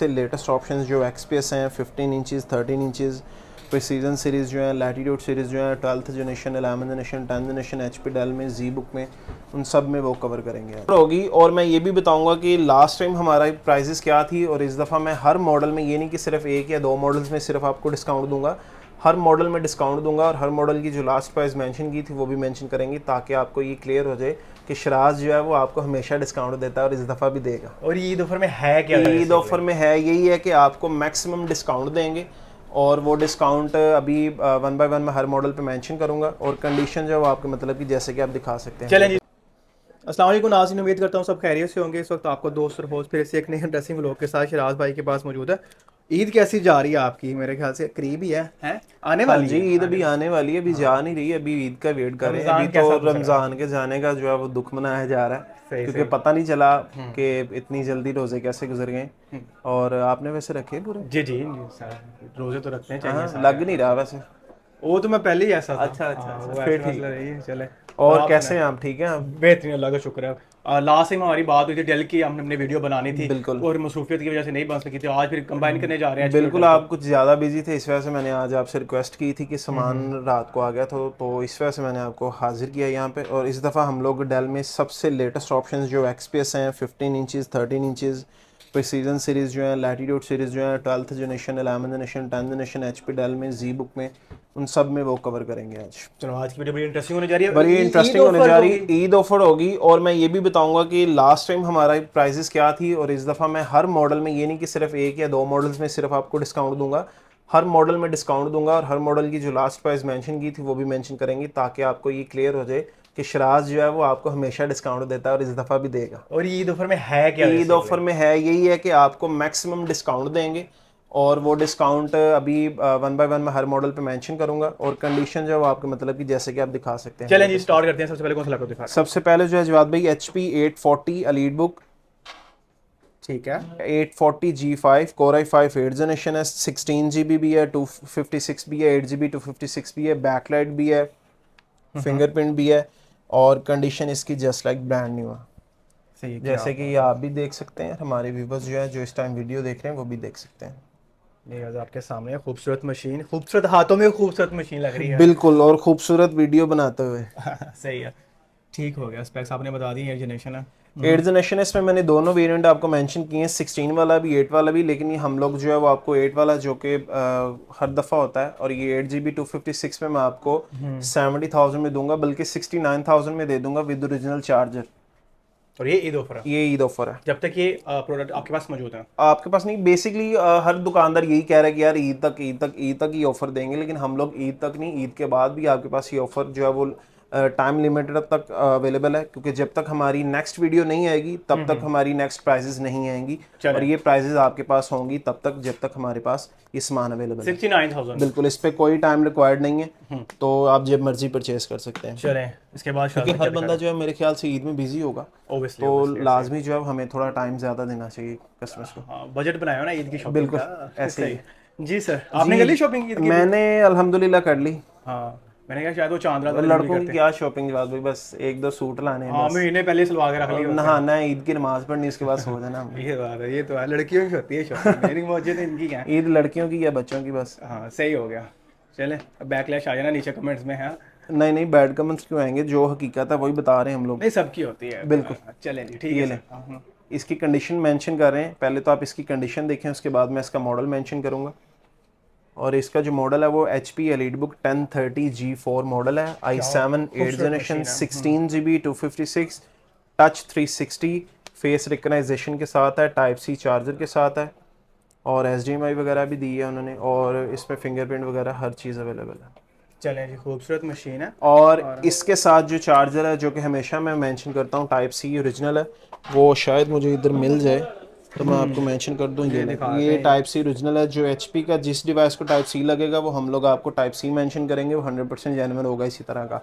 सबसे latest options जो XPS हैं 15 इंचज़ 13 इंचज़ प्रीसीजन सीरीज़ जो है, लैटीट्यूड सीरीज़ जो है, 12th generation, 11th generation, 10th generation, HP Dell में, जी बुक में, उन सब में वो कवर करेंगे होगी। और मैं ये भी बताऊंगा कि लास्ट टाइम हमारा प्राइजेस क्या थी और इस दफ़ा मैं हर मॉडल में, ये नहीं कि सिर्फ एक या दो मॉडल्स में सिर्फ आपको डिस्काउंट दूंगा, हर मॉडल में डिस्काउंट दूंगा और हर मॉडल की जो लास्ट प्राइस मेंशन की थी वो भी मेंशन करेंगे, ताकि आपको ये क्लियर हो जाए कि शराज जो है वो आपको हमेशा डिस्काउंट देता है और इस दफ़ा भी देगा। और ईद ऑफर में है क्या? ईद ऑफर में है यही है कि आपको मैक्सिमम डिस्काउंट देंगे और वो डिस्काउंट अभी 1 बाय 1 में हर मॉडल पे मेंशन करूंगा और कंडीशन जो है वो आपके मतलब कि जैसे कि आप दिखा सकते हैं। चलें जी। अस्सलाम वालेकुम नाज़रीन, उम्मीद करता हूँ सब खैरियत से होंगे। इस वक्त आपको दोस्त और होस्ट फिर से एक नए ड्रेसिंग व्लॉग के साथ शराज भाई के पास मौजूद है। ईद कैसी जा रही है आपकी? मेरे ख्याल से करीब ही है आने वाली जी, है। ईद अभी आने वाली है, अभी जा नहीं रही है, अभी ईद का वेट कर रहे हैं। अभी तो रमज़ान के जाने का जो है वो दुख मनाया जा रहा है, क्योंकि पता नहीं चला कि इतनी जल्दी रोजे कैसे गुजर गए। और आपने वैसे रखे पूरे? जी जी रोजे तो रखते हैं, चाहिए। लग नहीं रहा वैसे। वो तो मैं पहले ही ऐसा था। अच्छा, फिर ठीक है। चले। और कैसे हैं आप? ठीक हैं आप? बेहतरीन, अल्लाह का शुक्र है। लास्ट टाइम हमारी बात हुई थी डेल की, हमने वीडियो बनानी थी बिल्कुल, और मसरूफियत की वजह से नहीं बन सकी थी। आज फिर कंबाइन करने जा रहे हैं। बिल्कुल आप कुछ ज़्यादा बिजी थे, इस वजह से मैंने आज आपसे रिक्वेस्ट की थी कि सामान रात को आ गया तो इस वजह से मैंने आपको हाजिर किया यहाँ पे। और इस दफ़ा हम लोग डेल में सबसे लेटेस्ट ऑप्शंस जो XPS हैं 15 इंचज़ 13 इंचज़ प्रीसीजन सीरीज़ जो है, लैटीट्यूड सीरीज़ जो है, 12th generation, 11th generation, 10th generation, HP Dell में, जी बुक में, उन सब में वो कवर करेंगे आज। चलो, आज की वीडियो बड़ी इंटरेस्टिंग होने जा रही है। बड़ी इंटरेस्टिंग होने जा रही है, ईद ऑफर होगी। और मैं ये भी बताऊंगा कि लास्ट टाइम हमारा प्राइजेस क्या थी और इस दफ़ा मैं हर मॉडल में, ये नहीं कि सिर्फ एक या दो मॉडल्स में सिर्फ आपको डिस्काउंट दूंगा, हर मॉडल में डिस्काउंट दूंगा और हर मॉडल की जो लास्ट प्राइस मेंशन की थी वो भी मेंशन करेंगे, ताकि आपको ये क्लियर हो जाए कि शराज जो है वो आपको हमेशा डिस्काउंट देता है और इस दफ़ा भी देगा। और ईद ऑफर में है क्या? ईद ऑफर में है यही है कि आपको मैक्सिमम डिस्काउंट देंगे और वो डिस्काउंट अभी 1 बाय 1 में हर मॉडल पे मेंशन करूंगा और कंडीशन जो है वो आपके मतलब कि जैसे कि आप दिखा सकते हैं। चलें जी, स्टार्ट करते हैं। सबसे पहले कौन सा लैपटॉप दिखा? सबसे पहले जो है जवाद भाई HP 840 एलीट बुक, ठीक है। 840 G5 Core i5 8th generation है, 16 GB भी है, 256 भी है, 8 GB 256 भी है, बैकलाइट भी है, फिंगरप्रिंट भी है और कंडीशन इसकी जस्ट लाइक ब्रांड न्यू है। सही, जैसे कि आप भी देख सकते हैं, हमारे व्यूवर्स जो है जो इस टाइम वीडियो देख रहे हैं वो भी देख सकते हैं। ये आपके सामने खूबसूरत मशीन, खूबसूरत हाथों में खूबसूरत मशीन लग रही है। बिल्कुल, और खूबसूरत वीडियो बनाते हुए। सही है, ठीक हो गया। स्पेक्स आपने बता दी। 8th जनरेशन है। 8th जनरेशन है, इसमें मैंने दोनों वेरिएंट आपको मेंशन किए हैं, 16 वाला भी 8 वाला भी, लेकिन ये हम लोग जो है वो आपको 8 वाला जो कि हर दफ़ा होता है, और ये 8 GB 256 में मैं आपको 70,000 में दूंगा, बल्कि 69,000 में दे दूंगा विद ओरिजिनल चार्जर। और ये ईद ऑफर है? ये ईद ऑफर है, जब तक ये प्रोडक्ट आपके पास मौजूद है। आपके पास नहीं। बेसिकली हर दुकानदार यही कह रहा है कि यार ईद तक ये ऑफर देंगे, लेकिन हम लोग ईद तक नहीं, ईद के बाद भी आपके पास ये ऑफर जो है वो टाइम लिमिटेड तक अवेलेबल है, क्योंकि जब तक हमारी नेक्स्ट वीडियो नहीं आएगी तब तक हमारी नेक्स्ट प्राइजेस नहीं आएंगी और ये प्राइजेस आपके पास होंगी तब तक जब तक हमारे पास ये सामान अवेलेबल है। 69,000। बिल्कुल, इस पे कोई टाइम रिक्वायर्ड नहीं है, तो आप जब मर्जी परचेज कर सकते हैं। चलें, इसके बाद क्योंकि हर बंदा जो है मेरे ख्याल से ईद में बिजी होगा, तो लाजमी जो है हमें थोड़ा टाइम ज़्यादा देना चाहिए कस्टमर्स को। हाँ, बजट बनाया ना ईद की शॉपिंग बिल्कुल का। ऐसे ही। जी सर, आपने कर ली शॉपिंग ईद की? मैंने अल्हम्दुलिल्लाह कर ली। हाँ, मैंने कहा शायद वो चांद लड़कों की क्या शॉपिंग जवाब भाई, बस एक दो सूट लाने हैं, हाँ, महीने पहले सिलवा के रख ली। नहाना है, ईद की नमाज पढ़नी, उसके बाद सो जाना। ये बात है, ये तो है, लड़कियों की होती है शॉपिंग। मेरी मौजूद है, इनकी क्या है? ईद लड़कियों की या बच्चों की बस। हाँ, सही हो गया। चले, अब बैकलैश आ जाना नीचे कमेंट्स में है। नहीं, बैड कमेंट्स क्यों आएंगे, जो हकीकत है वही बता रहे हैं हम लोग। नहीं, सबकी होती है। बिल्कुल। चलें जी, ठीक है। इसकी कंडीशन मेंशन कर रहे हैं, पहले तो आप इसकी कंडीशन देखें, उसके बाद मैं इसका मॉडल मेंशन करूंगा। और इसका जो मॉडल है वो HP elite book 1030 G4 model है, i7 8th generation, 16 GB 256, touch 360, face recognisation के साथ है, टाइप C चार्जर के साथ है और HDMI वगैरह भी दी है उन्होंने, और इसमें फिंगरप्रिंट वगैरह हर चीज़ अवेलेबल है। चलें जी, खूबसूरत मशीन है। और इसके साथ जो चार्जर है, जो कि हमेशा मैं मेंशन करता हूँ, टाइप C ओरिजिनल है, वो शायद मुझे इधर मिल जाए तो मैं आपको मेंशन कर दूं। ये टाइप C ओरिजिनल है। जो HP का जिस डिवाइस को टाइप C लगेगा वो हम लोग आपको टाइप C मेंशन करेंगे, वो 100% जेन्युइन होगा इसी तरह का।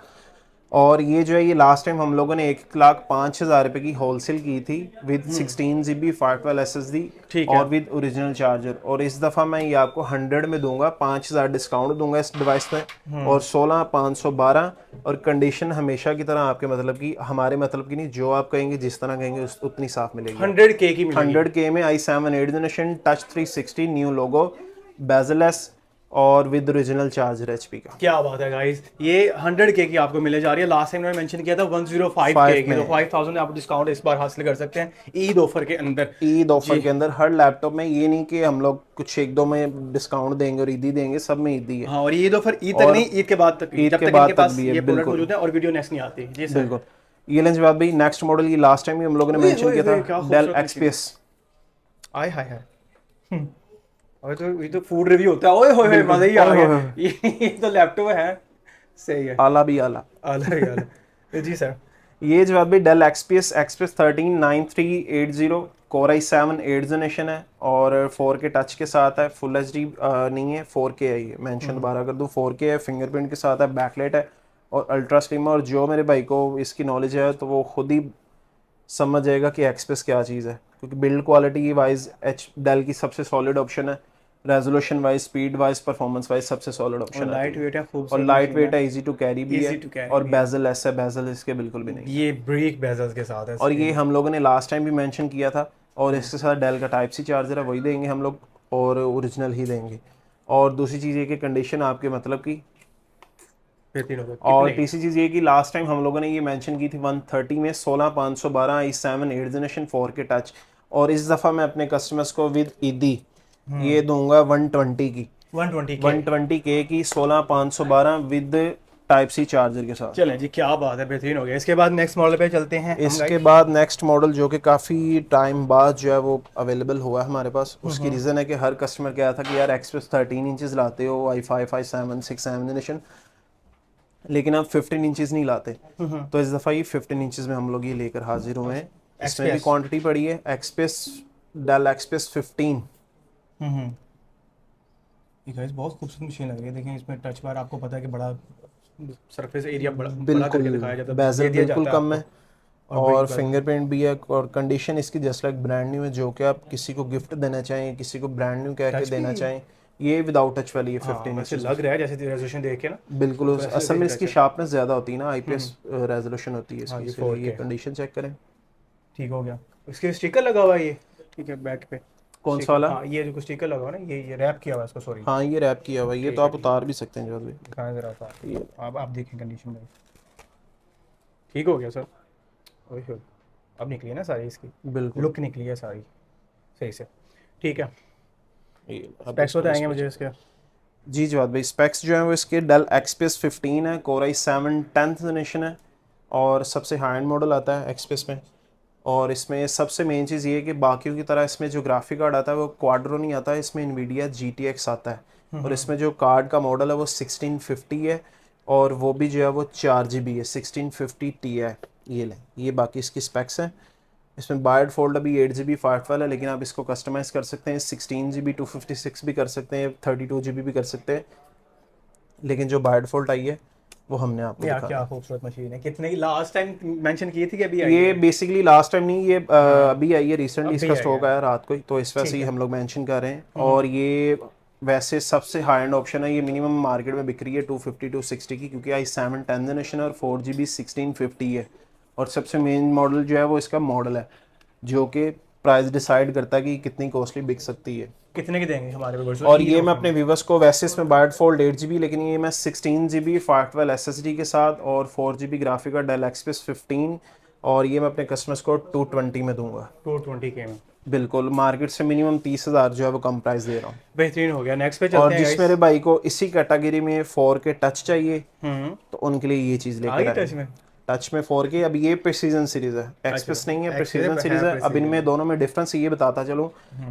और ये जो है ये लास्ट टाइम हम लोगों ने 1,05,000 रुपए की होलसेल की थी विद 16 GB 512 SSD ठीक है। और विद ओरिजिनल चार्जर। और इस दफ़ा मैं ये आपको 100 में दूंगा, 5,000 डिस्काउंट दूंगा इस डिवाइस में और 16,512। और कंडीशन हमेशा की तरह आपके मतलब की, हमारे मतलब की नहीं, जो आप कहेंगे जिस तरह कहेंगे उतनी साफ मिलेगी। 100K की मिलेगी। 100K में i7 8th generation touch 360 new logo bezel-less और विद ओरिजिनल चार्जर HP का। क्या बात है गाइस, ये 100K की आपको मिले जा रही है। लास्ट टाइम मैंने मेंशन किया था 105K की, तो 5,000 में आप डिस्काउंट इस बार हासिल कर सकते हैं ईद ऑफर के अंदर। ईद ऑफर के अंदर हर लैपटॉप में, ये नहीं कि हम लोग कुछ एक दो में डिस्काउंट देंगे और ईदी देंगे, सब में ईदी है। हाँ, और ईद ऑफर ईद तक नहीं, ईद के बाद तक, ईद जब के तक बाद इनके तक पास भी है, ये प्रोडक्ट बिल्कुल मौजूद है और वीडियो नेक्स्ट नहीं आती। जी सर। बिल्कुल। ये लेंस बात भाई, नेक्स्ट मॉडल ये लास्ट टाइम भी हम लोगों ने मेंशन किया था, डेल XPS। आय हाय हाय, और तो ये तो फूड रिव्यू होता है, ओए होए होए, मजा ही आ गया। ये तो लैपटॉप है, सही है, आला भी आला। आला ही आला। जी सर। ये जवाब भी del XPS 13 9380 Core i7 8th generation है और 4K टच के साथ है, फुल HD नहीं है, 4K है। ये मेंशन दोबारा कर दूं, 4K है, फिंगरप्रिंट के साथ है, बैकलाइट है और अल्ट्रा स्लिम। और जो मेरे भाई को इसकी नॉलेज है तो वो खुद ही समझ जाएगा कि XPS क्या चीज़ है, क्योंकि बिल्ड क्वालिटी वाइज डेल की सबसे सॉलिड ऑप्शन है, resolution wise, speed wise, performance wise सबसे सॉलिड ऑप्शन है। लाइट वेट है, और खूबसूरत लाइट वेट है, इजी टू कैरी भी Easy है to carry और भी बेजल लेस है, बेजल इसके बिल्कुल भी नहीं। ये ब्रेक बेजल्स के साथ है। और ये हम लोगों ने लास्ट टाइम भी मेंशन किया था। और इसके साथ डेल का टाइप सी चार्जर है, वही देंगे हम लोग और ओरिजिनल ही देंगे। और दूसरी चीज़ ये कि कंडीशन आपके मतलब की, और तीसरी चीज़ ये कि लास्ट टाइम हम लोगों ने ये मेंशन की थी 130 में 16,512 i7 8th generation 4K touch. और इस दफ़ा मैं अपने कस्टमर्स को विद ईदी ये दूंगा 120 की, 120K की 16,512 विद टाइप सी चार्जर के साथ। चलें जी, क्या बात है, बेहतरीन हो गया। इसके बाद नेक्स्ट मॉडल पे चलते हैं। इसके बाद नेक्स्ट मॉडल जो कि काफ़ी टाइम बाद जो है वो अवेलेबल हुआ है हमारे पास। उसकी रीज़न है कि हर कस्टमर कह था कि यार XPS 13 इंचज़ लाते हो, i5 i7 6 7 जनरेशन, लेकिन आप 15 इंचज़ नहीं लाते। तो इस दफ़ा ये 15 इंचज़ में हम लोग ये लेकर हाजिर हुए हैं। इसमें भी क्वांटिटी पड़ी है, डेल XPS 15। ये गाइस बहुत खूबसूरत मशीन लग रही है, देखें इसमें टच बार, आपको पता है कि बड़ा सरफेस एरिया बड़ा करके दिखाया जाता है, बेजल दिया बिल्कुल जाता है कम है और फिंगरप्रिंट भी है। और कंडीशन इसकी जस्ट लाइक ब्रांड न्यू है, जो कि आप किसी को गिफ्ट देना चाहें, किसी को ब्रांड न्यू कह के देना चाहें। ये विदाउट टच वाली है 15 वैसे इंच। लग रहा है जैसे रेजोल्यूशन देख के ना, बिल्कुल असल में इसकी शार्पनेस ज़्यादा होती है ना, IPS रेजोल्यूशन होती है इसकी। ये इसलिए ये कंडीशन चेक करें। ठीक हो गया। इसके स्टिकर लगा हुआ है ये, ठीक है, बैक पे कौन सा वाला? हाँ, ये जो स्टिकर लगा हुआ है ना, ये रैप किया हुआ है इसको, सॉरी। हाँ ये रैप किया हुआ है, ये तो आप उतार भी सकते हैं जो भी। दिखाएं जरा सा, आप देखें कंडीशन में। ठीक हो गया सर, ओह अब निकली है ना सारी इसकी, बिल्कुल लुक निकली है सारी सही से। ठीक है, अब स्पेक्स बताएंगे मुझे इसके। जी जवाब भाई, स्पेक्स जो है वो इसके डेल XPS 15 है, Core i7 10th जनरेशन है और सबसे हाई एंड मॉडल आता है XPS में। और इसमें सबसे मेन चीज़ ये है कि बाकियों की तरह इसमें जो ग्राफिक कार्ड आता है वो क्वाड्रो नहीं आता है, इसमें NVIDIA GTX आता है। और इसमें जो कार्ड का मॉडल है वो 1650 है और वो भी जो है वो 4GB है, 1650 Ti। ये लें, ये बाकी इसकी स्पेक्स हैं। इसमें बाय डिफ़ॉल्ट अभी 8GB 512 है, लेकिन आप इसको कस्टमाइज़ कर सकते हैं, 16GB 256 भी कर सकते हैं, 32GB भी कर सकते हैं। लेकिन जो बाय डिफ़ॉल्ट आई है वो हमने आपको दिखाया। क्या खूबसूरत मशीन है, कितने की लास्ट टाइम मेंशन की थी कि अभी ये बेसिकली लास्ट टाइम नहीं, ये अभी आई है रिसेंटली, इसका स्टॉक आया रात को ही, तो इस वजह से ही हम लोग मेंशन कर रहे हैं। और ये वैसे सबसे हाई एंड ऑप्शन है, ये मिनिमम मार्केट में बिक रही है 250 260 की, क्योंकि i7 10th जनरेशन और 4GB 1650 है। और सबसे मेन मॉडल जो है वो इसका मॉडल है, जो कि प्राइस डिसाइड करता है कि कितनी कॉस्टली बिक सकती है। कितने की देंगे हमारे व्यूअर्स? और ये मैं अपने व्यूवर्स को, वैसे इसमें बाय डिफ़ॉल्ट 8GB, लेकिन ये मैं 16GB 512 SSD के साथ और 4GB ग्राफिक का डेल XPS 15, और ये मैं अपने कस्टमर्स को 220 में दूंगा। 220K में बिल्कुल, मार्केट से मिनिमम 30,000 जो है वो कम प्राइस दे रहा हूँ। बेहतरीन हो गया। नेक्स्ट पे चलते और हैं। जिस मेरे भाई को इसी कैटेगरी में 4K टच चाहिए तो उनके लिए ये चीज़ लेकर आए। टच में 4K, अब ये प्रिसीजन सीरीज है, XPS नहीं है, प्रिसीजन सीरीज है। अब इनमें दोनों में डिफरेंस ये बताता चलूँ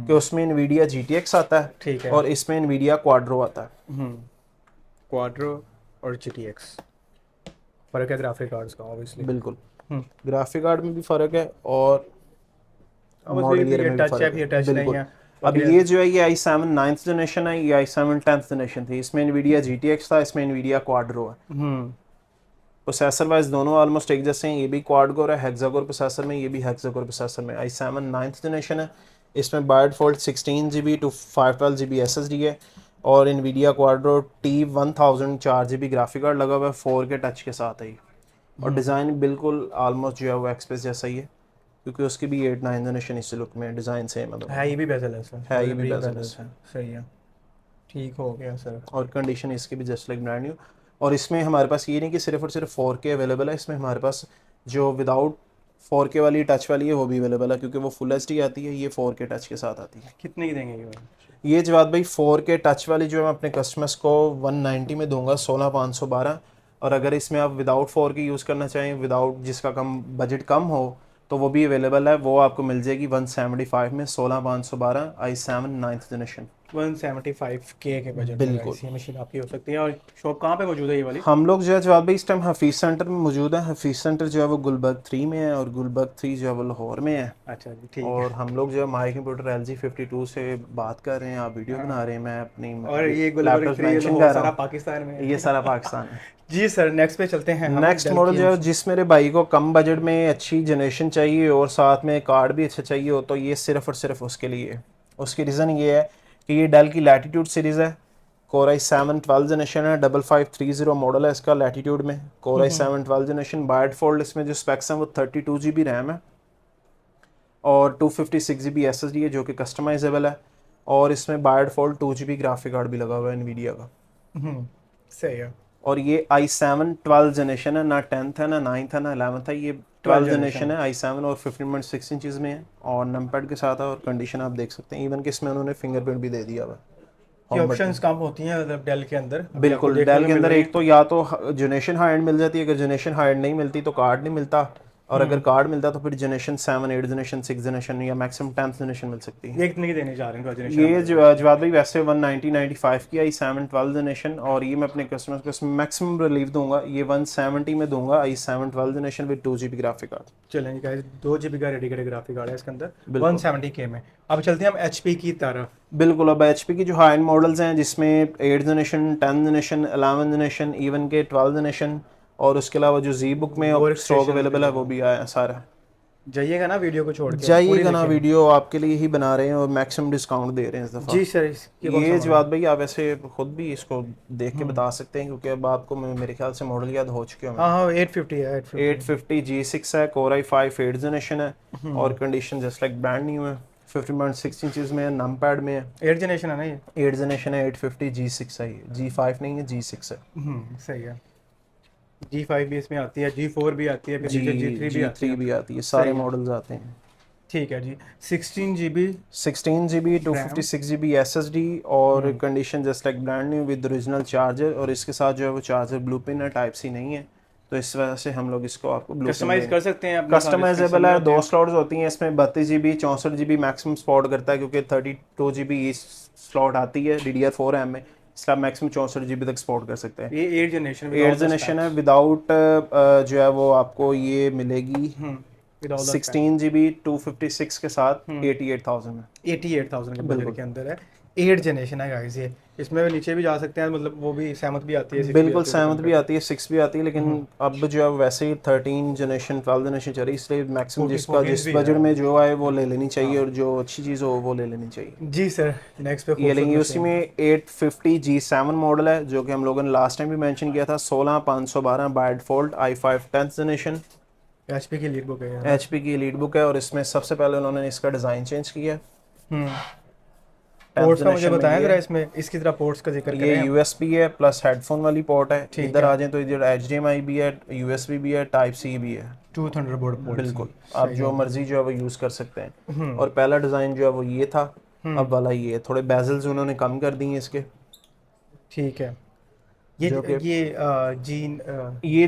कि उसमें NVIDIA GTX आता है, ठीक है, और इसमें NVIDIA Quadro आता है। क्वाड्रो और GTX फर्क है ग्राफिक कार्ड्स का ऑब्वियसली। बिल्कुल, ग्राफिक कार्ड में भी फर्क है और मॉडल ईयर में भी फर्क है। बिल्कुल। अब ये जो है ये i7 9th जनरेशन है, ये i7 10th जनरेशन थी। इसमें NVIDIA GTX था, इसमें NVIDIA Quadro है। प्रोसेसर वाइज दोनों ऑलमोस्ट एक जैसे हैं, ये भी क्वाड कोर है हेक्सा कोर प्रोसेसर में, ये भी हेक्सा कोर प्रोसेसर में। i7 9th जनरेशन है, इसमें by default 16 GB to 512 GB SSD है और NVIDIA Quadro T1000 4 GB graphic card लगा हुआ है, 4K टच के साथ है ये। और डिज़ाइन बिल्कुल ऑलमोस्ट जो है वो एक्सप्रेस जैसा ही है, क्योंकि उसकी भी 8-9 जनरेशन इसी लुक में डिज़ाइन सेम है, ये भी बेजल है सर, है, ये भी बेजल बेजल है, सही है, ठीक हो गया सर। और कंडीशन इसकी भी जस्ट लाइक ब्रांड न्यू। और इसमें हमारे पास ये नहीं कि सिर्फ और सिर्फ 4K अवेलेबल है, इसमें हमारे पास जो विदाउट 4K वाली टच वाली है वो भी अवेलेबल है, क्योंकि वो फुल HD आती है, ये 4K टच के साथ आती है। कितने की देंगे ये? ये जवाब भाई 4K टच वाली जो है मैं अपने कस्टमर्स को 190 में दूंगा, 16,512। और अगर इसमें आप विदाउट 4K यूज़ करना चाहें, विदाउट जिसका कम बजट कम हो, तो वो भी अवेलेबल है, वो आपको मिल जाएगी 175 में, 16,512 i7 9th जनरेशन। 175K के बजट में बिल्कुल। ये मशीन आपकी हो सकती है। और शॉप कहाँ पे मौजूद है ये वाली? हम लोग जो है जवाब भाई इस टाइम हफीज़ सेंटर में मौजूद है। हफीज़ सेंटर जो है वो गुलबर्ग 3 में है और गुलबर्ग 3 जो है वो लाहौर में है। अच्छा जी, ठीक है। और हम लोग जो है माई कंप्यूटर LG 52 से बात कर रहे हैं, आप वीडियो बना रहे हैं, मैं अपनी और ये गुलबर्ग लैपटॉप 3 मेंशन तो कर सारा रहा हूँ, पाकिस्तान में है। ये सारा पाकिस्तान है। जी सर, नेक्स्ट पे चलते हैं हम। नेक्स्ट मॉडल जो है जिस मेरे भाई को कम बजट में अच्छी जनरेशन चाहिए और साथ में कार्ड भी अच्छा चाहिए हो, तो ये सिर्फ और सिर्फ उसके लिए है। उसकी रीज़न ये है कि ये डेल की लैटिट्यूड सीरीज़ है, Core i7 12 जनरेशन है, 5530 मॉडल है इसका लैटिट्यूड में। Core i7 12 generation, by default इसमें जो स्पेक्स हैं वो 32 GB रैम है और 256 GB SSD है जो कि कस्टमाइजेबल है, और इसमें by default 2 GB graphic card भी लगा हुआ है NVIDIA का। सही है। और ये i7 12 जनरेशन है, ना 10th है, ना 9th है, ना 11th है, ये 12 जनरेशन है i7 और 15.6 इंचज़ में है और नमपैड के साथ है। और कंडीशन आप देख सकते हैं, इवन कि इसमें उन्होंने फिंगरप्रिंट भी दे दिया हुआ है। ये ऑप्शंस कम होती हैं मतलब डेल के अंदर? बिल्कुल, डेल के अंदर एक तो या तो जनरेशन हाई एंड मिल जाती है, अगर जनरेशन हाई एंड नहीं मिलती तो कार्ड नहीं मिलता, और अगर कार्ड मिलता तो फिर जनरेशन 7 8 जनरेशन 6 जनरेशन या मैक्सिमम 10th जनरेशन मिल सकती है। ये कितने की देने जा रहे हैं जनरेशन? ये जवाब भाई वैसे 190-95 की i7 12 जनरेशन, और ये मैं अपने कस्टमर्स को इसमें मैक्सिमम रिलीफ दूंगा, ये 170 में दूंगा i7 12 generation with 2 GB graphic card. चलेंगे गाइस, 2 GB का डेडिकेटेड ग्राफिक कार्ड है इसके अंदर 170K में। अब चलते हैं हम HP की तरफ। बिल्कुल, अब HP की जो हाई एंड मॉडल्स हैं जिसमें 8 जनरेशन 10 जनरेशन 11 जनरेशन इवन के 12 जनरेशन, और उसके अलावा जो जी बुक में स्टॉक अवेलेबल है वो भी आया सारा। जाइएगा ना वीडियो को छोड़ के, जाइएगा ना, वीडियो आपके लिए ही बना रहे हैं और मैक्सिमम डिस्काउंट दे रहे हैं इस दफ़ा। जी सर, ये जवाब भाई आप ऐसे खुद भी इसको देख के बता सकते हैं, क्योंकि अब आपको मेरे ख्याल से मॉडल याद हो चुके होंगे। हाँ 850 है, 850 G6 है, Core i5 8 जनरेशन है और condition just like brand new है, 15.6 इंचज़ में है, नमपैड में है। 8 जनरेशन है ना ये? 8 जनरेशन है, 850 G6 है, ये G5 नहीं है, G6 है। सही है। G5 भी इसमें आती है, G4 भी आती है, फिर G3 भी आती है, सारे मॉडल्स आते हैं। ठीक है जी। 16 GB 256 GB SSD और condition just like brand new with original charger, और इसके साथ जो है वो चार्जर ब्लू पिन है, टाइप सी नहीं है, तो इस वजह से हम लोग इसको आपको कस्टमाइज कर सकते हैं। कस्टमाइजेबल है, 2 स्लॉट्स होती हैं इसमें, 32 GB 64 GB मैक्सिमम सपोर्ट करता है, क्योंकि 32 GB स्लॉट आती है DDR4 रैम में, इसका मैक्सिमम 64 GB तक सपोर्ट कर सकते हैं। ये 8 जनरेशन है, विदाउट जो है वो आपको ये मिलेगी 16 GB 256 के साथ 88,000 में। 88,000 के बजट के अंदर है, 8 जनरेशन है गाइस ये। इसमें नीचे भी जा सकते हैं, मतलब वो भी 7th भी आती है, बिल्कुल 7th भी आती है, 6 भी आती है, लेकिन अब जो है वैसे ही 13 जनरेशन 12 जनरेशन चल रही है, इसलिए मैक्सिमम जिसका जिस बजट में जो आए वो ले लेनी चाहिए, और जो अच्छी चीज़ हो वो ले लेनी चाहिए। जी सर, नेक्स्ट पे ये लेंगे, उसी में 850 G7 मॉडल है जो कि हम लोगों ने लास्ट टाइम भी मेंशन किया था, 16,512 by default i5 10th generation. HP की एलीट बुक है, HP की एलीट बुक है, और इसमें सबसे पहले उन्होंने इसका डिज़ाइन चेंज किया है। पोर्ट्स का मुझे बताएं जरा, इसमें इसकी तरह पोर्ट्स का जिक्र करें। ये USB है प्लस हेडफोन वाली पोर्ट है, इधर आ जाए तो इधर HDMI भी है, USB भी है, टाइप C भी है, 2 थंडरबोल्ट पोर्ट। बिल्कुल, आप जो मर्जी जो है वो यूज़ कर सकते हैं। और पहला डिज़ाइन जो है वो ये था, अब वाला ये है, थोड़े बेजल्स उन्होंने कम कर दिए इसके। ठीक है, ये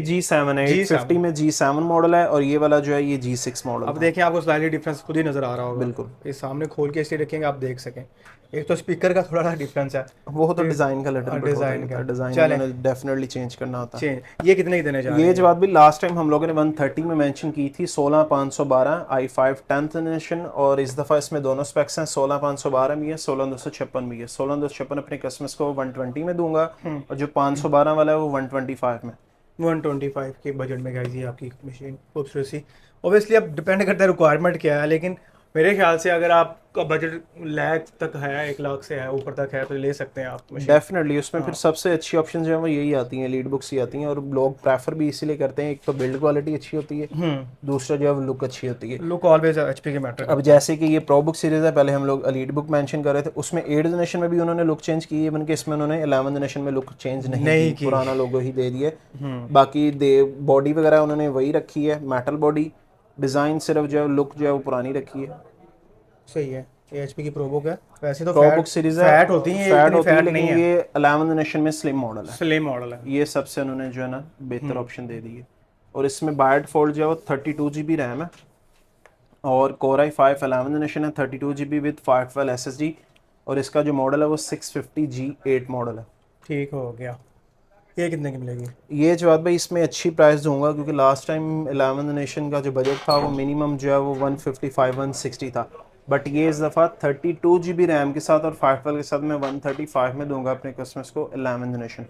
G7 है, 850 में G7 मॉडल है, और ये वाला जो है ये G6 मॉडल। अब देखें, आपको स्लाइटली डिफरेंस खुद ही नजर आ रहा होगा। बिल्कुल, ये सामने खोल के इसलिए रखेंगे आप देख सकें। एक तो स्पीकर का थोड़ा सा डिफरेंस है, वो तो डिज़ाइन का लिटिल बिट डिज़ाइन का डिज़ाइन डेफिनेटली चेंज करना होता है। ये कितने की देने जा रहे हैं? ये जवाब भी लास्ट टाइम हम लोगों ने 130 में मेंशन की थी, 16,512 i5 10th जनरेशन, और इस दफ़ा इसमें दोनों स्पेक्स हैं, 16,512 भी है, 16,256 भी है। 16,256 अपने कस्टमर्स को 120 में दूंगा, और जो 512 वाला है वो 125 में। 125 के बजट में गाइस ये आपकी मशीन खूबसूरत सी। ऑब्वियसली अब डिपेंड करता है रिक्वायरमेंट क्या है, लेकिन मेरे ख्याल से अगर आपका बजट लाख तक है, 1 लाख से है ऊपर तक है, तो ले सकते हैं आप मशीन। डेफिनेटली उसमें फिर सबसे अच्छी ऑप्शन जो है वो यही आती हैं, लीड बुक्स ही आती हैं, और लोग प्रेफर भी इसीलिए करते हैं, एक तो बिल्ड क्वालिटी अच्छी होती है, दूसरा जो है वो लुक अच्छी होती है। लुक ऑलवेज एचपी के मैटर। अब जैसे कि ये प्रो बुक सीरीज है, पहले हम लोग लीड बुक मेंशन कर रहे थे, उसमें 8th जनरेशन में भी उन्होंने लुक चेंज की है, बल्कि इसमें उन्होंने 11th जनरेशन में लुक चेंज नहीं की, पुराना लोगो ही दे दिया। बाकी बॉडी वगैरह उन्होंने वही रखी है, मेटल बॉडी, डिज़ाइन सिर्फ जो है लुक जो है वो पुरानी रखी है। सही है, ये एचपी की प्रो बुक है। वैसे तो प्रो बुक सीरीज है, फैट होती है, फैट इतनी होती है, फैट लेकिन नहीं है, ये 11th जनरेशन में स्लिम मॉडल है, स्लिम मॉडल है। ये सबसे उन्होंने जो है ना बेहतर ऑप्शन दे दी है। और इसमें बायड फोल्ड जो है वो 32 GB रैम है, और Core i5 11th जनरेशन है, 32 GB विद 512 SSD, और इसका जो मॉडल है वो 650G8 मॉडल है। ठीक हो गया। ये कितने की मिलेगी? ये जवाब भाई इसमें अच्छी प्राइस दूंगा, क्योंकि लास्ट टाइम 11th जनरेशन का जो बजट था वो मिनिमम जो है वो 155-160 था, बट ये इस दफ़ा 32 GB रैम के साथ और 512 के साथ मैं 135 में दूंगा अपने कस्टमर्स को 11th जनरेशन।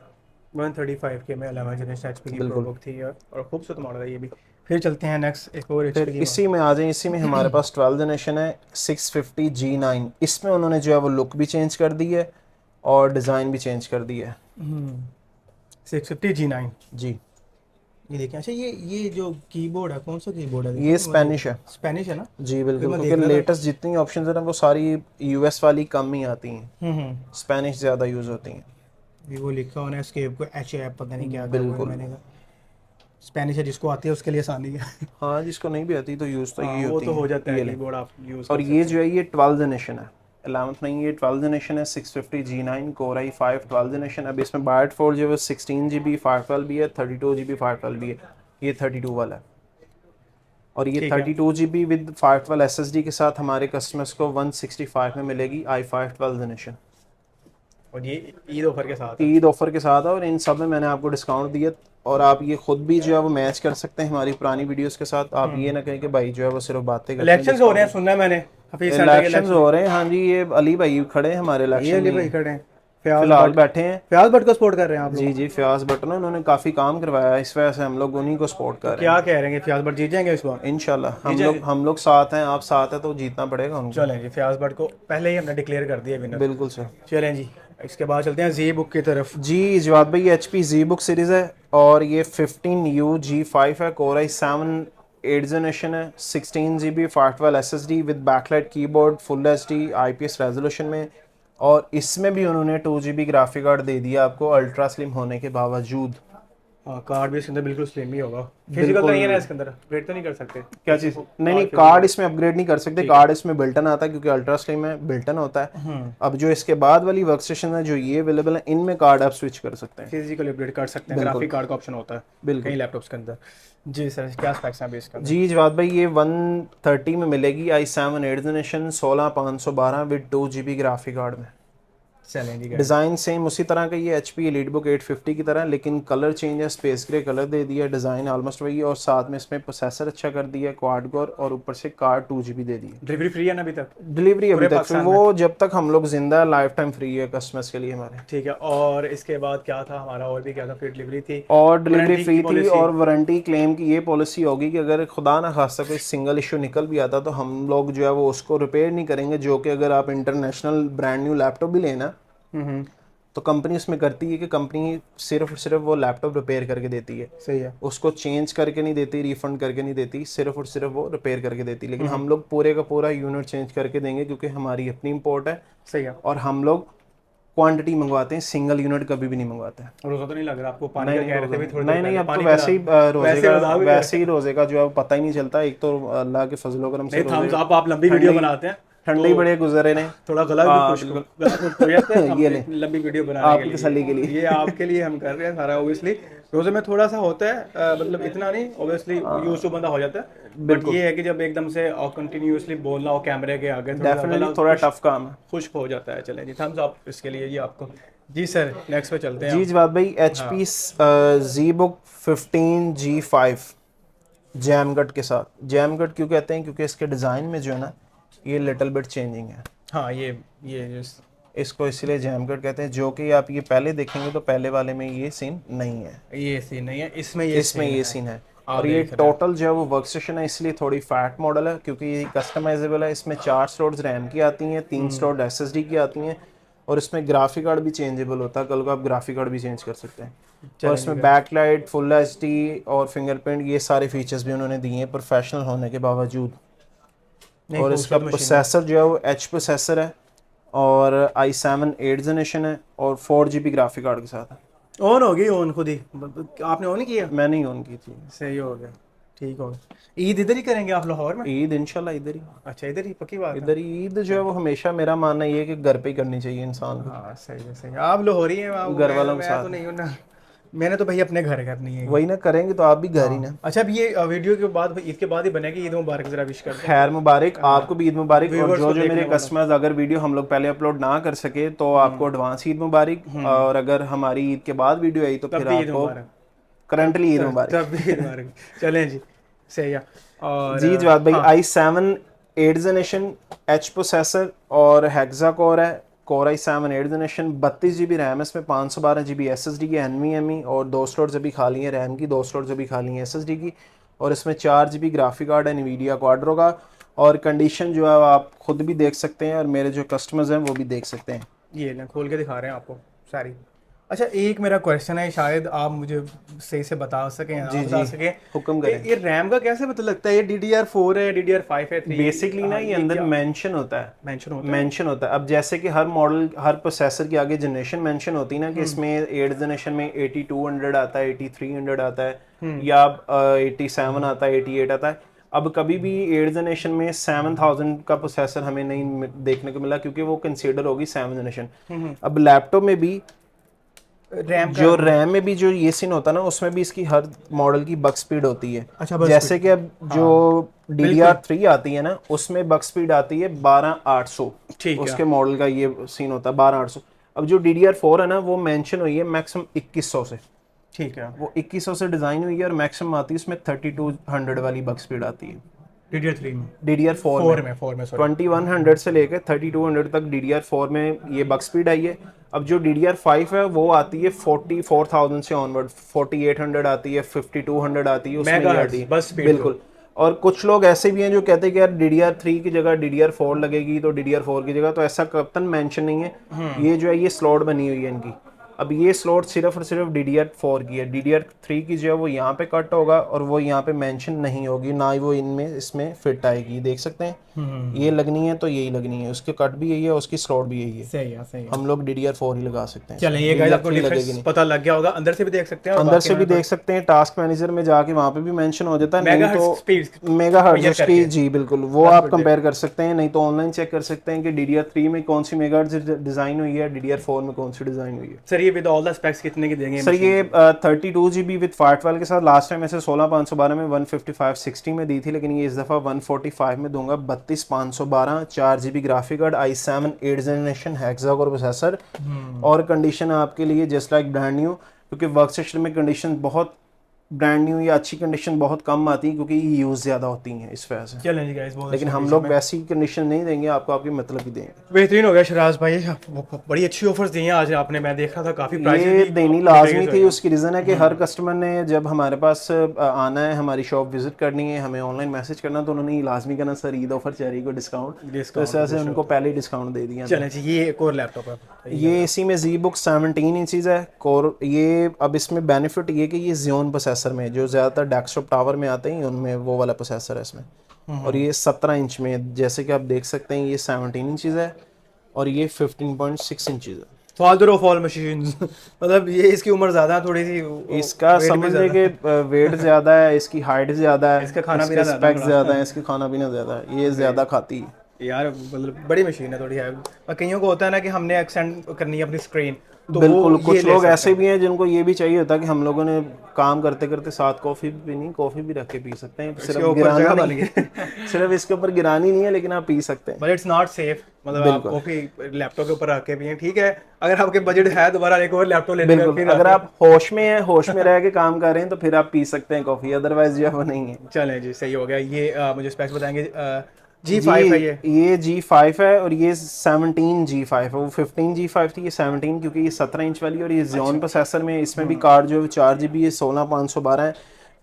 135 के में 11 जनरेशन एचपी की प्रो बुक थी, और खूबसूरत मॉडल है ये भी। फिर चलते हैं नेक्स्ट, एक और फिर एचपी की। इसी में आ जाए, इसी में हमारे पास 12th जनरेशन है 650G9। इसमें उन्होंने जो है वो लुक भी चेंज कर दी है और डिज़ाइन भी चेंज कर दी है। 650G9 जी, ये देखें। अच्छा, ये जो कीबोर्ड है, कौन सा कीबोर्ड है? ये स्पेनिश है। स्पेनिश है ना? जी बिल्कुल, मैं क्योंकि देख रहा था। लेटेस्ट जितनी ऑप्शंस हैं ना वो सारी यूएस वाली कम ही आती हैं, स्पेनिश ज़्यादा यूज़ होती हैं। वो लिखा होना है एस्केप को एच ऐप, पता नहीं क्या बिल्कुल। मैंने कहा स्पेनिश है, जिसको आती है उसके लिए आसानी है। हाँ, जिसको नहीं भी आती तो यूज़ तो यही वो होती तो हो जाता है, ये ले। कीबोर्ड आप यूज़ और कर ये सकते जो है ये 12th जनरेशन है, 11th नहीं, ये 12th जनरेशन है, 650G9 Core i5 12th generation. अब इसमें बायड फोल्ड जो है 16 GB 512 भी है, 32 GB 512 भी है, ये 32 वाला है। और ये ठीक है। 32 GB विद 512 SSD के साथ हमारे कस्टमर्स को 165 में मिलेगी i5 12th जनरेशन। और ये ईद ऑफर के साथ है। ईद ऑफर के साथ है, और इन सब में मैंने आपको डिस्काउंट दिया, और आप ये खुद भी जो है वो मैच कर सकते हैं हमारी पुरानी वीडियोस के साथ। आप ये ना कहें कि भाई जो है वो सिर्फ बातें करते हैं। इलेक्शंस हो रहे हैं, सुनना है मैंने, हफीज सेंटर के इलेक्शंस हो रहे हैं, हाँ जी, ये अली भाई खड़े हैं हमारे ये इलेक्शन अली भाई में, खड़े हैं, फिलहाल बैठे हैं। फयाज भट्ट को सपोर्ट कर रहे हैं आप लोग? जी जी, फयाज भट्ट ने उन्होंने काफ़ी काम करवाया है, इस वजह से हम लोग उन्हीं को सपोर्ट कर रहे क्या कह रहे हैं कि फयाज भट्ट जीत जाएंगे इस बार? हैं। इंशाल्लाह हम लोग साथ हैं, आप साथ हैं, तो जीतना पड़ेगा उनको। चलें जी, फयाज भट्ट को पहले ही हमने डिक्लेयर कर दिया विनर। बिल्कुल सर। चलें जी, इसके बाद चलते हैं जी बुक की तरफ। जी जवाब भाई, HP जी बुक सीरीज़ है, और ये 15U G5 है, Core i7 8th जनरेशन है, 16 GB 512 SSD with backlight keyboard, full HD IPS resolution में, और इसमें भी उन्होंने 2 GB ग्राफिक कार्ड दे दिया आपको, अल्ट्रा स्लिम होने के बावजूद। हाँ, कार्ड भी इसके अंदर बिल्कुल स्लिम ही होगा। फिजिकल तो नहीं है ना इसके अंदर, अपग्रेड तो नहीं कर सकते? क्या चीज़? नहीं, कार्ड इसमें अपग्रेड नहीं कर सकते, कार्ड इसमें बिल्टन आता है, क्योंकि अल्ट्रा स्लिम है, बिल्टन होता है। अब जो इसके बाद वाली वर्क स्टेशन है जो ये अवेलेबल है, इनमें कार्ड आप स्विच कर सकते हैं, फिजिकल अपग्रेड कर सकते हैं, ग्राफिक कार्ड का ऑप्शन होता है बिल्कुल। कई लैपटॉप्स के अंदर। जी सर, क्या स्पेक्स हैं अभी इसका? जी जवाब भाई, ये 130 में मिलेगी, i7 8th generation 16512 with 2 GB graphic card में। चलें जी। डिज़ाइन सेम उसी तरह का, ये HP एलीट बुक 850 की तरह, लेकिन कलर चेंज है, स्पेस ग्रे कलर दे दिया, डिज़ाइन ऑलमोस्ट वही है, और साथ में इसमें प्रोसेसर अच्छा कर दिया, क्वाड कोर, और ऊपर से कार्ड 2 GB दे दी है। डिलीवरी फ्री है ना अभी तक? डिलीवरी अभी तक वो जब तक हम लोग जिंदा है लाइफ टाइम फ्री है कस्टमर्स के लिए हमारे। ठीक है, और इसके बाद क्या था हमारा, और भी क्या था? फिर डिलीवरी थी, और डिलीवरी फ्री थी, और वारंटी क्लेम की ये पॉलिसी होगी कि अगर खुदा ना खास्ता कोई सिंगल इशू निकल भी आता तो हम लोग जो है वो उसको रिपेयर नहीं करेंगे, जो कि अगर आप इंटरनेशनल ब्रांड न्यू लैपटॉप भी लेना तो कंपनी उसमें करती है कि कंपनी सिर्फ और सिर्फ वो लैपटॉप रिपेयर करके देती है। सही है, उसको चेंज करके नहीं देती, रिफंड करके नहीं देती, सिर्फ और सिर्फ वो रिपेयर करके देती। लेकिन हम लोग पूरे का पूरा यूनिट चेंज करके देंगे, क्योंकि हमारी अपनी इंपोर्ट है। सही है, और हम लोग क्वांटिटी मंगवाते हैं, सिंगल यूनिट कभी भी नहीं मंगवाते हैं। रोज़ा तो नहीं लग रहा आपको? पानी का कह रहे थे भी थोड़ी नहीं, अब तो वैसे ही रोजे का जो है पता ही नहीं चलता। एक तो अल्लाह के फजलो करम से थम्स अप, आप लंबी वीडियो बनाते हैं, ठंडे ही बड़े गुजरे ने, थोड़ा गला भी खुश्क हो जाता है ये ले लंबी वीडियो बनाने आपकी तसल्ली के लिए, ये आपके लिए हम कर रहे हैं सारा। ऑब्वियसली रोजे में थोड़ा सा होता है, मतलब इतना नहीं, ऑब्वियसली यूज टू बंदा हो जाता है, बट ये है कि जब एकदम से कंटिन्यूअसली बोलना हो कैमरे के आगे, थोड़ा टफ काम है, खुश्क हो जाता है। चलें जी, थम्स अप इसके लिए जी आपको। जी सर, नेक्स्ट पे चलते हैं। जी जवाब भाई, HP ZBook 15G5 जैमगट के साथ। जैमगट क्यों कहते हैं? क्योंकि इसके डिज़ाइन में जो है ना ये लिटिल बिट चेंजिंग है। हाँ, ये इसको इसलिए जैम कट कहते हैं, जो कि आप ये पहले देखेंगे तो पहले वाले में ये सीन नहीं है, ये सीन नहीं है, इसमें ये सीन है। आप और ये देख रहे हैं। टोटल जो है वो वर्क स्टेशन है, इसलिए थोड़ी फैट मॉडल है क्योंकि ये कस्टमाइजेबल है। इसमें 4 स्लॉट्स रैम की आती हैं, 3 स्लॉट एसएसडी की आती हैं, और इसमें ग्राफिक कार्ड भी चेंजेबल होता है, कल को आप ग्राफिक कार्ड भी चेंज कर सकते हैं। और इसमें बैकलाइट, फुल एचडी और फिंगरप्रिंट, ये सारे फीचर्स भी उन्होंने दिए हैं प्रोफेशनल होने के बावजूद। और इसका प्रोसेसर जो है वो एच प्रोसेसर है, और i7 8th जनरेशन है, और 4 GB ग्राफिक कार्ड के साथ है। ऑन हो गई, ऑन खुद ही आपने ऑन ही किया? मैंने ही ऑन की थी। सही हो गया, ठीक हो गया। ईद इधर ही करेंगे आप लाहौर में? ईद इंशाल्लाह इधर ही। अच्छा, इधर ही, पक्की बात है। इधर ही ईद जो है वो हमेशा, मेरा मानना ये है कि घर पे ही करनी चाहिए इंसान को। हाँ सही है, सही है। आप लाहौरी हैं, आप घर वालों के मैं साथ तो नहीं हूं ना, मैंने तो भाई अपने घर करनी है। वही ना, करेंगे तो आप भी घर ही ना। अच्छा, अब ये वीडियो के बाद, ईद के बाद ही बनेगी। ईद मुबारक जरा विश कर दो। खैर मुबारक, आपको भी ईद मुबारक। और Viewers जो को जो देखने मेरे वालों। कस्टमर्स, अगर वीडियो हम लोग पहले अपलोड ना कर सके तो आपको एडवांस ईद मुबारक, और अगर हमारी ईद के बाद वीडियो आई तो फिर तब भी ईद आपको मुबारक। करंटली ईद मुबारक। तब भी ईद मुबारक। चलें जी, सही है। और जी जवाब भाई, i7 8th generation H processor और हेक्सा कोर है, core i7 8th generation, 32 GB RAM है इसमें, 512 GB SSD की NVMe, और 2 स्लॉट्स अभी खाली हैं रैम की, 2 स्लॉट्स अभी खाली हैं SSD की, और इसमें 4 GB ग्राफिक कार्ड है NVIDIA क्वाड्रो का। और कंडीशन जो है आप खुद भी देख सकते हैं, और मेरे जो कस्टमर्स हैं वो भी देख सकते हैं। ये ना खोल के दिखा रहे हैं आपको सारी। अच्छा, एक मेरा क्वेश्चन है, शायद आप मुझे सही से बता सकें, जी बता जी, सकें। हुक्म करें। ये रैम का कैसे पता लगता है ये DDR4 है, DDR5 है, 3? बेसिकली ना ये अंदर मेंशन होता है, मेंशन होता है। अब जैसे कि हर मॉडल, हर प्रोसेसर के आगे जनरेशन मेंशन होती है ना, कि इसमें 8th जनरेशन में 8200 आता है, 8300 आता है, या 87 आता है, 88 आता है। अब कभी भी 8th जनरेशन में 7000 का प्रोसेसर हमें नहीं देखने को मिला, क्योंकि वो कंसीडर होगी 7th जनरेशन। अब लैपटॉप में भी रैम में भी जो ये सीन होता है ना, उसमें भी इसकी हर मॉडल की बक स्पीड होती है। अच्छा, जैसे कि अब जो DDR3 आती है ना, उसमें बक स्पीड आती है 12800, उसके मॉडल का ये सीन होता है 12800। अब जो DDR4 है ना, वो मेंशन हुई है मैक्सिमम 2100 से, ठीक है, वो 2100 से डिजाइन हुई है, और मैक्सिमम आती है उसमें 3200 वाली बक स्पीड आती है DDR3 में। DDR4 में 2100 से लेकर 3200 तक DDR4 में ये बक स्पीड आई है। अब जो DDR5 है वो आती है 44000 से ऑनवर्ड, 4800 आती है, 5200 आती है, उसमें ये आती है बिल्कुल। और कुछ लोग ऐसे भी हैं जो कहते हैं कि यार DDR3 की जगह DDR4 लगेगी, तो DDR4 की जगह, तो ऐसा कतई मेंशन नहीं है। ये जो है ये स्लॉट बनी हुई है इनकी। अब ये स्लॉट सिर्फ और सिर्फ DDR4 की है, DDR3 की जो है वो यहाँ पे कट होगा, और वो यहाँ पे मेंशन नहीं होगी, ना ही वो इनमें इसमें फिट आएगी। देख सकते हैं ये लगनी है तो यही लगनी है, उसके कट भी यही है, उसकी स्लॉट भी यही है। सही है, सही है। हम लोग DDR4 ही लगा सकते हैं। चलें, ये गाइस आपको डिफरेंस पता लग गया होगा। अंदर से भी देख सकते हैं, अंदर से भी देख सकते हैं, टास्क मैनेजर में जाके वहाँ पे भी मेंशन हो जाता है। नहीं तो मेगाहर्ट्ज की, जी बिल्कुल, वो आप कंपेयर कर सकते हैं। नहीं तो ऑनलाइन चेक कर सकते हैं कि DDR3 में कौन सी मेगाहर्ट्ज डिजाइन हुई है, DDR4 में कौन सी डिजाइन हुई है। सर ये विद ऑल द स्पेक्स कितने की देंगे सर? ये 32 GB विद फायरवॉल के साथ लास्ट टाइम ऐसे 16512 में 15560 में दी थी, लेकिन ये इस दफ़ा 145 में दूंगा, 32512, 4 GB graphic card, i7 8th generation hexa core processor, और कंडीशन आपके लिए जस्ट लाइक ब्रांड न्यू, क्योंकि वर्क सेक्शन में कंडीशन बहुत ब्रांड न्यू या अच्छी कंडीशन बहुत कम आती है, क्योंकि ये यूज़ ज़्यादा होती हैं इस वजह से। चलें जी गाइस, बहुत लेकिन हम लोग वैसी कंडीशन नहीं देंगे आपको, आपके मतलब की देंगे। बेहतरीन हो गया शराज भाई, बड़ी अच्छी ऑफर्स दी हैं आज आपने, मैं देख रहा था काफ़ी प्राइस ये देनी लाजमी थी। उसकी रीज़न है कि हर कस्टमर ने जब हमारे पास आना है, हमारी शॉप विजिट करनी है, हमें ऑनलाइन मैसेज करना, तो उन्होंने लाजमी करना सर ईद ऑफर चाह रही को डिस्काउंट, तो इस वजह से उनको पहले ही डिस्काउंट दे दिया। चलें जी, ये एक और लैपटॉप है, ये इसी में ZBook 17 इंचेस है कोर। ये अब इसमें बेनिफिट ये कि ये Xeon प्रोसेसर में, जो ज़्यादातर डेस्कटॉप टावर में आते हैं उनमें वो वाला प्रोसेसर है इसमें। और ये 17 इंच में, जैसे कि आप देख सकते हैं, ये 17 इंचेस है, और ये 15.6 इंचेस है। फादर ऑफ ऑल मशीन्स मतलब ये इसकी उम्र ज़्यादा है थोड़ी सी, इसका समझने के वेट ज़्यादा है, इसकी हाइट ज़्यादा है, इसका खाना पीना ज़्यादा है, इसकी खाना पीना ज़्यादा है, ये ज़्यादा खाती है यार, मतलब बड़ी मशीन है थोड़ी है। और कईयों को होता है ना कि हमने एक्सटेंड करनी है अपनी स्क्रीन, तो बिल्कुल। कुछ लोग ऐसे भी हैं जिनको ये भी चाहिए होता है कि हम लोगों ने काम करते करते साथ कॉफ़ी भी नहीं, कॉफ़ी भी रख के पी सकते हैं, सिर्फ गिराना नहीं सिर्फ इसके ऊपर गिरानी नहीं है, लेकिन आप पी सकते हैं। बट इट्स नॉट सेफ, मतलब आप कॉफ़ी लैपटॉप के ऊपर रख के पिए, ठीक है। अगर आपके बजट है दोबारा एक और लैपटॉप लेने का, फिर अगर आप होश में हैं, होश में रह के काम कर रहे हैं, तो फिर आप पी सकते हैं कॉफ़ी, अदरवाइज जो है वो नहीं है। चलें जी, सही हो गया। ये मुझे स्पेक्स बताएंगे G5 है ये G5 है और ये 17 G5 है। वो 15 G5 थी, ये 17 क्योंकि ये 17 इंच वाली और ये Xeon प्रोसेसर में इसमें भी कार्ड जो है 4GB है, 16512 है।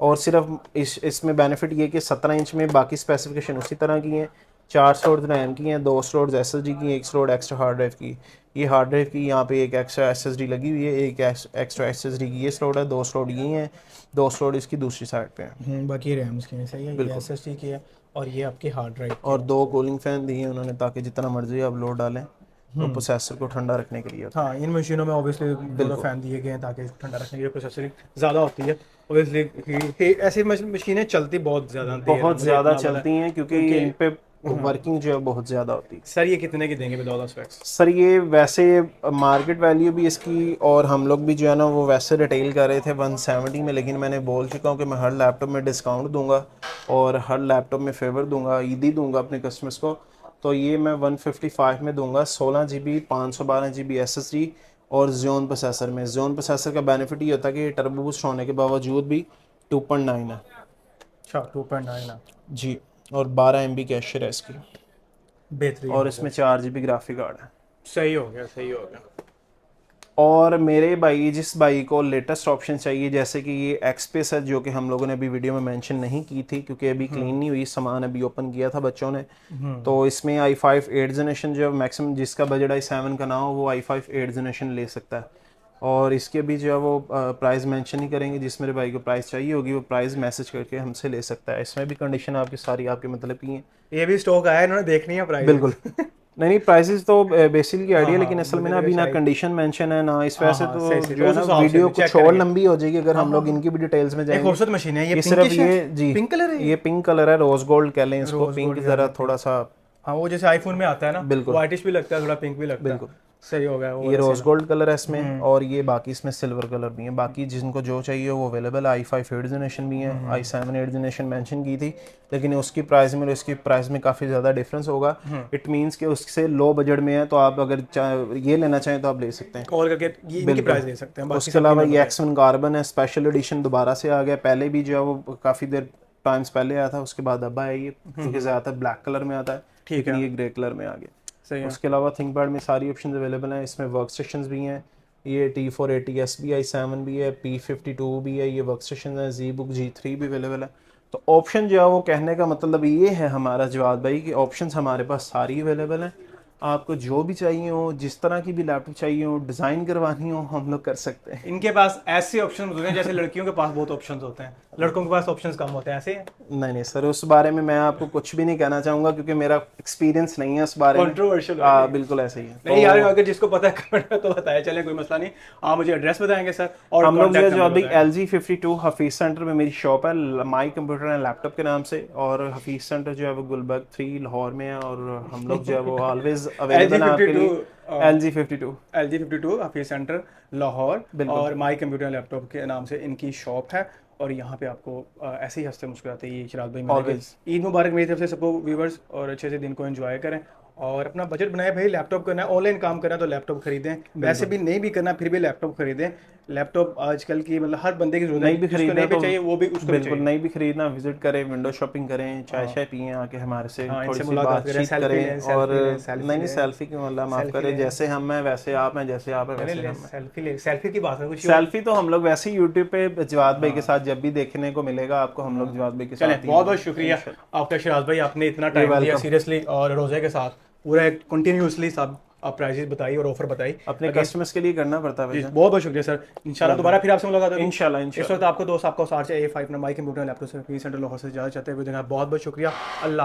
और सिर्फ इसमें बेनिफिट ये कि 17 इंच में बाकी स्पेसिफिकेशन उसी तरह की हैं। 4 स्लॉट्स रैम की हैं, 2 स्लॉट्स SSD की, 1 स्लॉट एक्स्ट्रा हार्ड ड्राइव की। ये हार्ड ड्राइव की यहाँ पे एक एक्स्ट्रा SSD लगी हुई है, एक एक्स्ट्रा SSD की ये स्लॉट है, 2 स्लॉट ये हैं, 2 स्लॉट इसकी दूसरी साइड पे है। बाकी रैम्स की सही है, ये SSD की है और ये आपकी हार्ड ड्राइव की और 2 कूलिंग फैन दिए हैं उन्होंने ताकि जितना मर्जी आप लोड डालें तो प्रोसेसर को ठंडा रखने के लिए। हाँ, इन मशीनों में ऑब्वियसली दो फैन दिए गए हैं ताकि ठंडा रखने के लिए प्रोसेसरिंग ज़्यादा होती है। ऑब्वियसली ऐसी मशीनें चलती बहुत ज़्यादा चलती हैं क्योंकि ये इन पे वर्किंग जो है बहुत ज़्यादा होती है। सर ये कितने की देंगे with all the specs? Sir ये वैसे मार्केट वैल्यू भी इसकी और हम लोग भी जो है ना वो वैसे रिटेल कर रहे थे 170 में, लेकिन मैंने बोल चुका हूँ कि मैं हर लैपटॉप में डिस्काउंट दूंगा और हर लैपटॉप में फेवर दूंगा, ईदी दूंगा अपने कस्टमर्स को। तो ये मैं 155 में दूंगा, 16GB 512GB SSD और Xeon प्रोसेसर में। Xeon प्रोसेसर का बेनिफिट ये होता है कि टर्बो बूस्ट होने के बावजूद भी 2.9 है। अच्छा 2.9 है जी, और 12 MB कैशर है इसकी, बेहतरीन। और इसमें 4GB ग्राफिक कार्ड है। सही हो गया, सही हो गया। और मेरे भाई जिस भाई को लेटेस्ट ऑप्शन चाहिए जैसे कि ये एक्सपेस है जो कि हम लोगों ने अभी वीडियो में मेंशन नहीं की थी क्योंकि अभी क्लीन नहीं हुई, सामान अभी ओपन किया था बच्चों ने। तो इसमें i5 8th जनरेशन जो मैक्सिमम जिसका बजट i7 का ना हो वो i5 8th जनरेशन ले सकता है। और इसके भी जो है वो प्राइस मेंशन नहीं करेंगे, जिस मेरे भाई को प्राइस चाहिए होगी वो प्राइस मैसेज करके हमसे ले सकता है। इसमें भी कंडीशन आपकी सारी आपके मतलब की है। ये भी स्टॉक आया इन्होंने देखनी है प्राइस? बिल्कुल नहीं प्राइसेस तो बेसिकली आइडिया, लेकिन असल में ना अभी ना कंडीशन मेंशन है ना इस वजह से तो जो है ना वीडियो कुछ और लंबी हो जाएगी अगर हम लोग इनकी भी डिटेल्स में जाएंगे। खूबसूरत मशीन है ये, सिर्फ ये जी पिंक कलर है, ये पिंक कलर है, रोज गोल्ड कह लें इसको, पिंक जरा थोड़ा सा हाँ वो जैसे आईफोन में आता है ना, बिल्कुल व्हाइटिश भी लगता है, थोड़ा पिंक भी लगता है। बिल्कुल सही हो गया वो। ये रोज गोल्ड कलर है इसमें और ये बाकी इसमें सिल्वर कलर भी है। बाकी जिनको जो चाहिए वो अवेलेबल है। i5 8th जनरेशन भी है, i7 8th जनरेशन मेंशन की थी लेकिन उसकी प्राइस में और इसकी प्राइस में काफ़ी ज़्यादा डिफरेंस होगा। इट मींस कि उससे लो बजट में है तो आप अगर ये लेना चाहें तो आप ले सकते हैं, कॉल करके ये इनकी प्राइस ले सकते हैं। उसके अलावा ये X1 कार्बन है, स्पेशल एडिशन दोबारा से आ गया, पहले भी जो है वो काफ़ी देर टाइम्स पहले आया था, उसके बाद अब आया ये क्योंकि ज़्यादातर ब्लैक कलर में आता है, ठीक है, ये ग्रे कलर में आ गया। उसके अलावा थिंकपैड में सारी ऑप्शंस अवेलेबल हैं, इसमें वर्क स्टेशंस भी हैं, ये T480S भी है, i7 भी है, P52 भी है, ये वर्क स्टेशन है, ZBook G3 भी अवेलेबल है। तो ऑप्शन जो है वो कहने का मतलब ये है हमारा जवाब भाई कि ऑप्शंस हमारे पास सारी अवेलेबल हैं। आपको जो भी चाहिए हो, जिस तरह की भी लैपटॉप चाहिए हो, डिज़ाइन करवानी हो, हम लोग कर सकते हैं। इनके पास ऐसे ऑप्शन होते हैं जैसे लड़कियों के पास बहुत ऑप्शंस होते हैं, लड़कों के पास ऑप्शंस कम होते हैं, ऐसे? नहीं सर, उस बारे में मैं आपको कुछ भी नहीं कहना चाहूँगा क्योंकि मेरा एक्सपीरियंस नहीं है उस बारे में। कंट्रोवर्शियल बिल्कुल ऐसे ही है। नहीं यार, अगर जिसको पता है कमेंट में तो बताया चले, कोई मसला नहीं। आप मुझे एड्रेस बताएंगे सर? और हम लोग जो अभी LG 52 हफीज सेंटर में मेरी शॉप है, माई कंप्यूटर एंड लैपटॉप के नाम से, और हफीज सेंटर जो है वो गुलबर्ग 3 लाहौर में है और हम लोग जो है वो ऑलवेज अवेलेबल है आपके लिए। LG 52 हफीज सेंटर लाहौर और माई कंप्यूटर लैपटॉप के नाम से इनकी शॉप है। और यहाँ पे आपको ऐसे ही हंसते मुस्कुराते ये शराद भाई मिलेंगे। ईद मुबारक मेरी तरफ से सबको व्यूवर्स, और अच्छे से दिन को एंजॉय करें और अपना बजट बनाए भाई। लैपटॉप करना है, ऑनलाइन काम करना है तो लैपटॉप खरीदें, वैसे भी नहीं भी करना फिर भी लैपटॉप खरीदें। लैपटॉप आजकल की मतलब हर बंदे की जरूरत है, नहीं भी खरीदना तो चाहिए वो भी उसको बिल्कुल नहीं भी खरीदना, विजिट करें, विंडो शॉपिंग करें, चाय शाय पिए आके हमारे से, थोड़ी सी बातचीत करें। और नहीं सेल्फी क्यों, अल्लाह माफ करे, जैसे हम हैं वैसे आप हैं, जैसे आप हैं वैसे हम हैं। सेल्फी की बात है कुछ? सेल्फी तो हम लोग वैसे ही यूट्यूब पे जवाद भाई के साथ जब भी देखने को मिलेगा आपको, हम लोग जवाद भाई के साथ। बहुत बहुत शुक्रिया आपका शराज भाई, आपने इतना टाइम दिया सीरियसली, और रोजे के साथ पूरा कंटिन्यूसली सब आप प्राइसेस बताई और ऑफर बताई, अपने कस्टमर्स के लिए करना पड़ता है। बहुत बहुत शुक्रिया सर, इंशाल्लाह दोबारा फिर आपसे मुलाकात होगी इंशाल्लाह। इस वक्त आपको दोस्त आपको 60 A5 माई कंप्यूटर लैपटॉप से फीस सेंटर लाहौर से इजाजत चाहते हुए देना, बहुत बहुत शुक्रिया। अल्लाह।